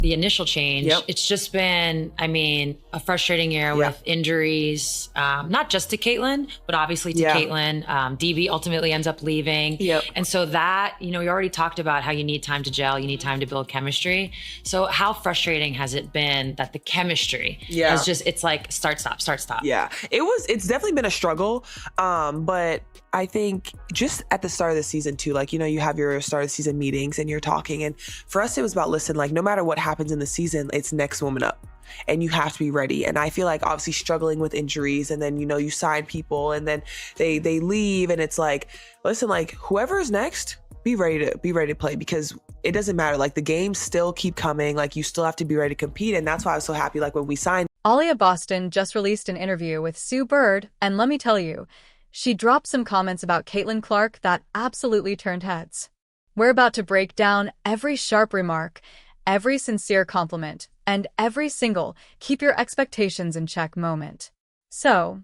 the initial change. Yep. It's just been, I mean, a frustrating year with injuries, not just to Caitlin, but obviously to Caitlin. DB ultimately ends up leaving. Yep. And so that, you know, we already talked about how you need time to gel, you need time to build chemistry. So how frustrating has it been that the chemistry has just, it's like start, stop, start, stop. Yeah, it's definitely been a struggle. But I think just at the start of the season too, like, you know, you have your start of the season meetings and you're talking. And for us, it was about, listen, like no matter what happens in the season, it's next woman up and you have to be ready. And I feel like obviously struggling with injuries and then, you know, you sign people and then they leave and it's like, listen, like whoever is next, be ready to play because it doesn't matter. Like the games still keep coming. Like you still have to be ready to compete. And that's why I was so happy. Like when we signed. Aaliyah Boston just released an interview with Sue Bird, and let me tell you, she dropped some comments about Caitlin Clark that absolutely turned heads. We're about to break down every sharp remark, every sincere compliment, and every single keep your expectations in check moment. So,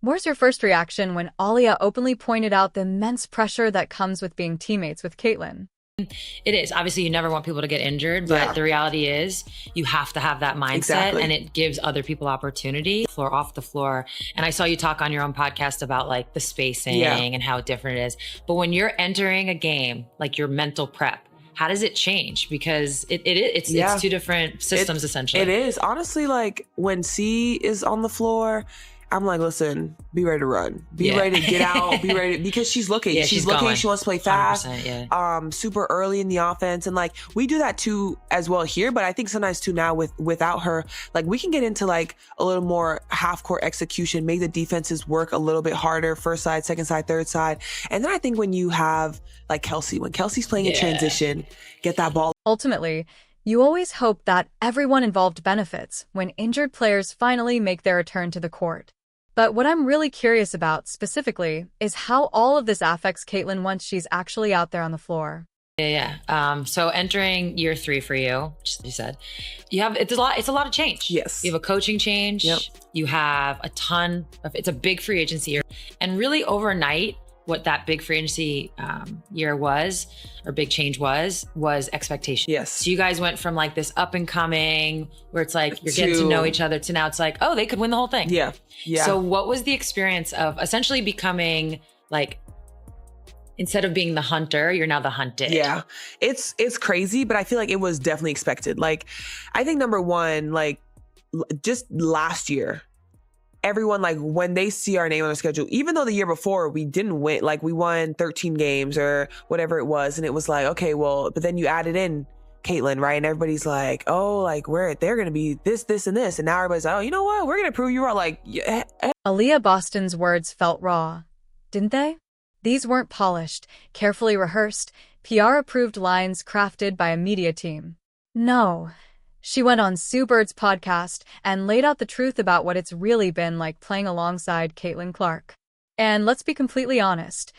where's your first reaction when Aaliyah openly pointed out the immense pressure that comes with being teammates with Caitlin? It is. Obviously, you never want people to get injured, but the reality is you have to have that mindset and it gives other people opportunity, floor off the floor. And I saw you talk on your own podcast about like the spacing and how different it is. But when you're entering a game, like your mental prep, how does it change? Because it's two different systems essentially. It is. Honestly, like when C is on the floor, I'm like, listen, be ready to run. Be ready to get out. Be ready because she's looking. She's looking. Going. She wants to play fast. Super early in the offense. And like we do that too as well here. But I think sometimes too now without her, like we can get into like a little more half court execution, make the defenses work a little bit harder, first side, second side, third side. And then I think when you have like Kelsey, when Kelsey's playing in transition, get that ball. Ultimately, you always hope that everyone involved benefits when injured players finally make their return to the court. But what I'm really curious about specifically is how all of this affects Caitlin once she's actually out there on the floor. So entering year 3 for you, just as you said, it's a lot of change. Yes. You have a coaching change. Yep. You have it's a big free agency year. And really overnight, what that big free agency year was, or big change was expectation. Yes. So you guys went from like this up and coming where it's like you're getting to know each other to now it's like, oh, they could win the whole thing. Yeah. Yeah. So what was the experience of essentially becoming like, instead of being the hunter, you're now the hunted? Yeah. It's crazy, but I feel like it was definitely expected. Like, I think number one, like just last year, everyone, like when they see our name on the schedule, even though the year before we didn't win, like we won 13 games or whatever it was. And it was like, okay, well, but then you added in Caitlin, right? And everybody's like, oh, like they're going to be this, and this. And now everybody's like, oh, you know what? We're going to prove you wrong. Like, Aaliyah Boston's words felt raw, didn't they? These weren't polished, carefully rehearsed, PR-approved lines crafted by a media team. No. She went on Sue Bird's podcast and laid out the truth about what it's really been like playing alongside Caitlin Clark. And let's be completely honest,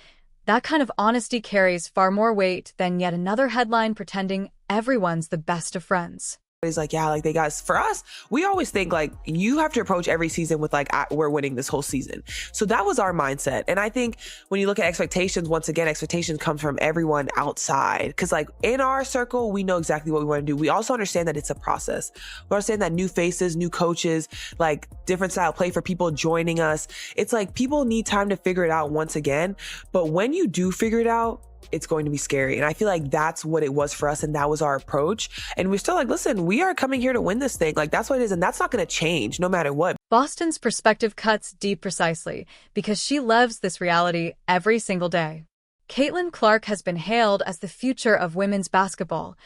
that kind of honesty carries far more weight than yet another headline pretending everyone's the best of friends. It's like, yeah, like they got, for us, we always think like you have to approach every season with like, we're winning this whole season. So that was our mindset. And I think when you look at expectations, once again, expectations comes from everyone outside. Cause like in our circle, we know exactly what we want to do. We also understand that it's a process. We understand that new faces, new coaches, like different style of play for people joining us. It's like people need time to figure it out once again. But when you do figure it out, it's going to be scary. And I feel like that's what it was for us. And that was our approach. And we're still like, listen, we are coming here to win this thing. Like that's what it is. And that's not going to change no matter what. Boston's perspective cuts deep precisely because she lives this reality every single day. Caitlin Clark has been hailed as the future of women's basketball,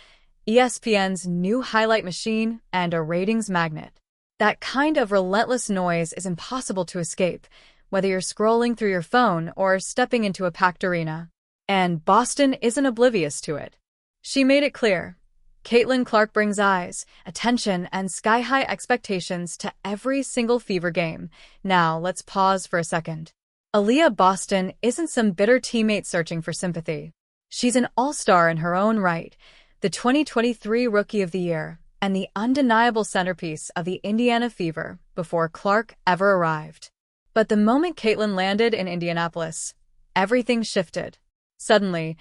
ESPN's new highlight machine, and a ratings magnet. That kind of relentless noise is impossible to escape, whether you're scrolling through your phone or stepping into a packed arena. And Boston isn't oblivious to it. She made it clear. Caitlin Clark brings eyes, attention, and sky-high expectations to every single Fever game. Now, let's pause for a second. Aaliyah Boston isn't some bitter teammate searching for sympathy. She's an all-star in her own right, the 2023 Rookie of the Year, and the undeniable centerpiece of the Indiana Fever before Clark ever arrived. But the moment Caitlin landed in Indianapolis, everything shifted. Suddenly,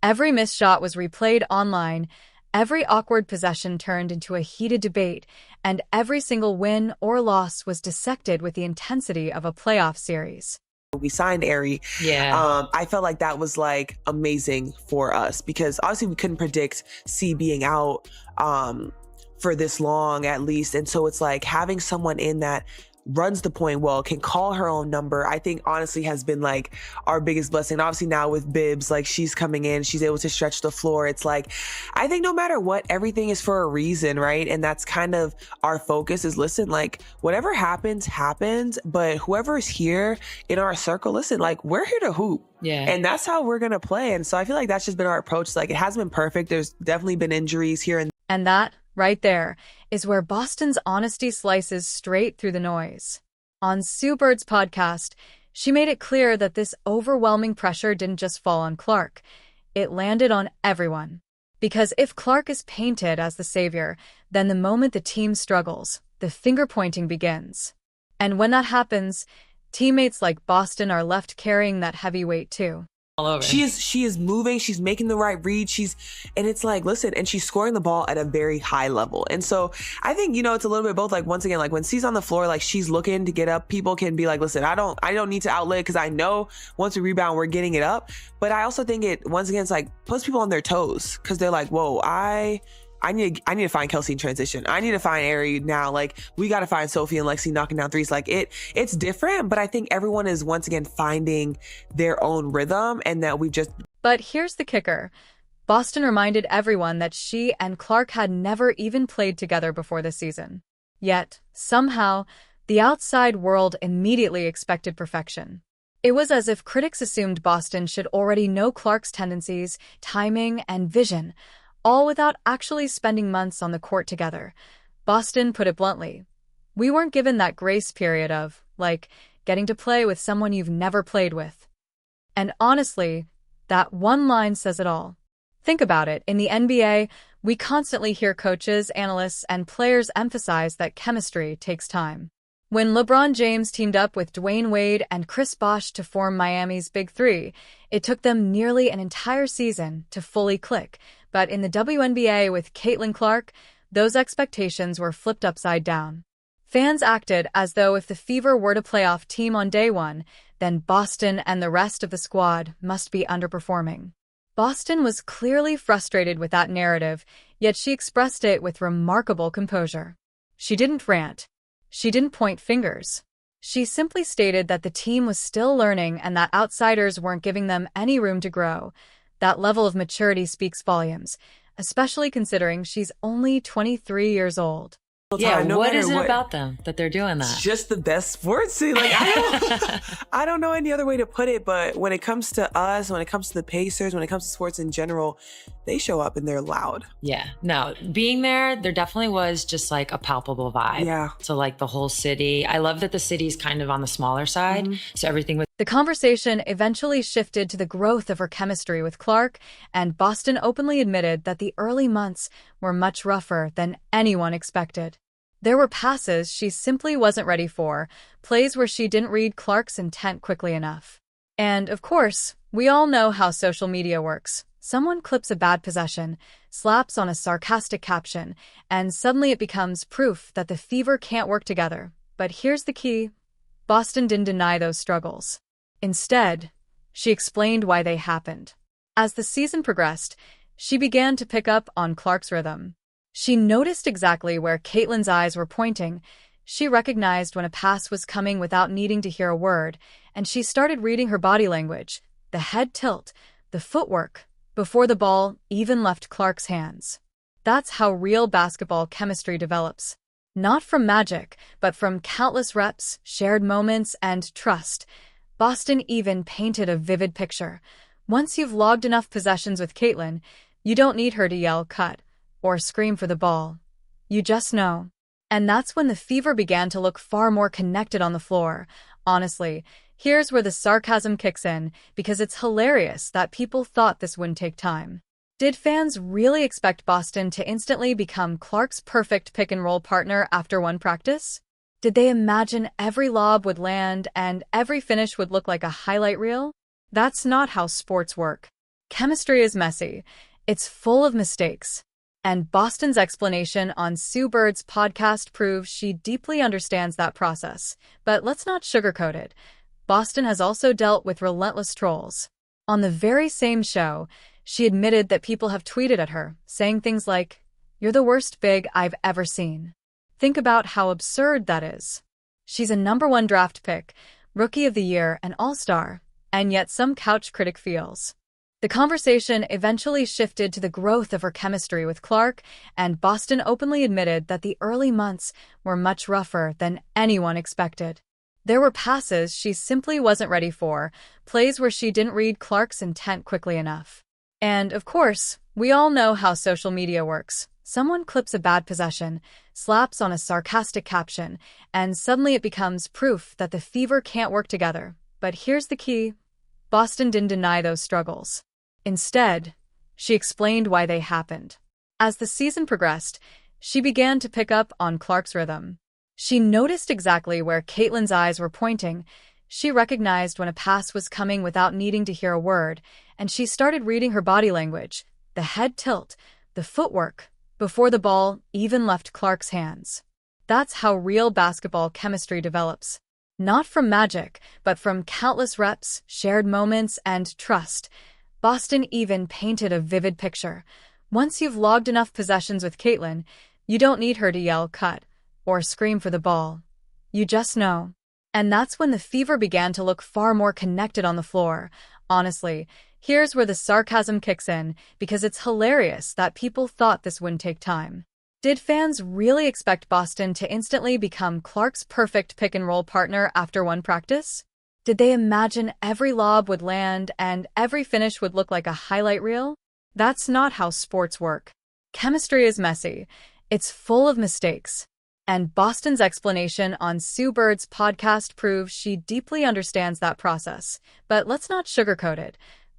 every missed shot was replayed online, Every awkward possession turned into a heated debate, and every single win or loss was dissected with the intensity of a playoff series. We signed Ari. Yeah. I felt like that was like amazing for us because obviously we couldn't predict C being out for this long at least. And so it's like having someone in that runs the point well, can call her own number, I think honestly has been like our biggest blessing. Obviously now with Bibbs, like she's coming in, she's able to stretch the floor. It's like, I think no matter what, everything is for a reason, right? And that's kind of our focus is, listen, like whatever happens, but whoever is here in our circle, listen, like we're here to hoop. Yeah. And that's how we're going to play. And so I feel like that's just been our approach. Like it hasn't been perfect. There's definitely been injuries here and And that, right there, is where Boston's honesty slices straight through the noise. On Sue Bird's podcast, she made it clear that this overwhelming pressure didn't just fall on Clark. It landed on everyone. Because if Clark is painted as the savior, then the moment the team struggles, the finger-pointing begins. And when that happens, teammates like Boston are left carrying that heavy weight too. All over. She is moving, she's making the right read, and it's like, listen, and she's scoring the ball at a very high level. And so I think, it's a little bit both, like once again, like when she's on the floor, like she's looking to get up, people can be like, listen, I don't need to outlet because I know once we rebound, we're getting it up. But I also think it, once again, it's like puts people on their toes because they're like, whoa, I need to find Kelsey in transition. I need to find Ari now. Like we got to find Sophie and Lexi knocking down threes. Like it's different, but I think everyone is once again finding their own rhythm and that we've just. But here's the kicker. Boston reminded everyone that she and Clark had never even played together before this season. Yet, somehow, the outside world immediately expected perfection. It was as if critics assumed Boston should already know Clark's tendencies, timing, and vision, all without actually spending months on the court together. Boston put it bluntly. We weren't given that grace period of, like, getting to play with someone you've never played with. And honestly, that one line says it all. Think about it. In the NBA, we constantly hear coaches, analysts, and players emphasize that chemistry takes time. When LeBron James teamed up with Dwayne Wade and Chris Bosh to form Miami's Big Three, it took them nearly an entire season to fully click. But in the WNBA with Caitlin Clark, those expectations were flipped upside down. Fans acted as though if the Fever were to playoff team on day one, then Boston and the rest of the squad must be underperforming. Boston was clearly frustrated with that narrative, yet she expressed it with remarkable composure. She didn't rant. She didn't point fingers. She simply stated that the team was still learning and that outsiders weren't giving them any room to grow. That level of maturity speaks volumes, especially considering she's only 23 years old. Yeah, what is it about them that they're doing that? It's just the best sports scene. Like I don't know any other way to put it, but when it comes to us, when it comes to the Pacers, when it comes to sports in general, they show up and they're loud. Yeah, no, being there definitely was just like a palpable vibe to like the whole city. I love that the city's kind of on the smaller side, so everything was. The conversation eventually shifted to the growth of her chemistry with Clark, and Boston openly admitted that the early months were much rougher than anyone expected. There were passes she simply wasn't ready for, plays where she didn't read Clark's intent quickly enough. And, of course, we all know how social media works. Someone clips a bad possession, slaps on a sarcastic caption, and suddenly it becomes proof that the Fever can't work together. But here's the key. Boston didn't deny those struggles. Instead, she explained why they happened. As the season progressed, she began to pick up on Clark's rhythm. She noticed exactly where Caitlin's eyes were pointing. She recognized when a pass was coming without needing to hear a word, and she started reading her body language, the head tilt, the footwork, before the ball even left Clark's hands. That's how real basketball chemistry develops. Not from magic, but from countless reps, shared moments, and trust. Boston even painted a vivid picture. Once you've logged enough possessions with Caitlin, you don't need her to yell cut or scream for the ball. You just know. And that's when the Fever began to look far more connected on the floor. Honestly, here's where the sarcasm kicks in, because it's hilarious that people thought this wouldn't take time. Did fans really expect Boston to instantly become Clark's perfect pick-and-roll partner after one practice? Did they imagine every lob would land and every finish would look like a highlight reel? That's not how sports work. Chemistry is messy. It's full of mistakes. And Boston's explanation on Sue Bird's podcast proves she deeply understands that process. But let's not sugarcoat it. Boston has also dealt with relentless trolls. On the very same show, she admitted that people have tweeted at her, saying things like, "You're the worst big I've ever seen." Think about how absurd that is. She's a #1 draft pick, Rookie of the Year, and All-Star, and yet some couch critic feels. The conversation eventually shifted to the growth of her chemistry with Clark, and Boston openly admitted that the early months were much rougher than anyone expected. There were passes she simply wasn't ready for, plays where she didn't read Clark's intent quickly enough. And, of course, we all know how social media works. Someone clips a bad possession, slaps on a sarcastic caption, and suddenly it becomes proof that the Fever can't work together. But here's the key. Boston didn't deny those struggles. Instead, she explained why they happened. As the season progressed, she began to pick up on Clark's rhythm. She noticed exactly where Caitlyn's eyes were pointing. She recognized when a pass was coming without needing to hear a word, and she started reading her body language, the head tilt, the footwork, before the ball even left Clark's hands. That's how real basketball chemistry develops. Not from magic, but from countless reps, shared moments, and trust. Boston even painted a vivid picture. Once you've logged enough possessions with Caitlyn, you don't need her to yell "cut" or scream for the ball. You just know. And that's when the Fever began to look far more connected on the floor. Honestly, here's where the sarcasm kicks in, because it's hilarious that people thought this wouldn't take time. Did fans really expect Boston to instantly become Clark's perfect pick-and-roll partner after one practice? Did they imagine every lob would land and every finish would look like a highlight reel? That's not how sports work. Chemistry is messy. It's full of mistakes. And Boston's explanation on Sue Bird's podcast proves she deeply understands that process. But let's not sugarcoat it.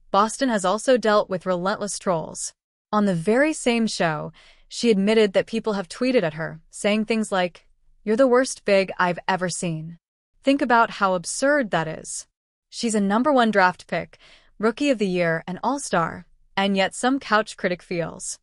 Boston has also dealt with relentless trolls. On the very same show, she admitted that people have tweeted at her, saying things like, "You're the worst big I've ever seen." Think about how absurd that is. She's a #1 draft pick, Rookie of the Year, and All-Star, and yet some couch critic feels.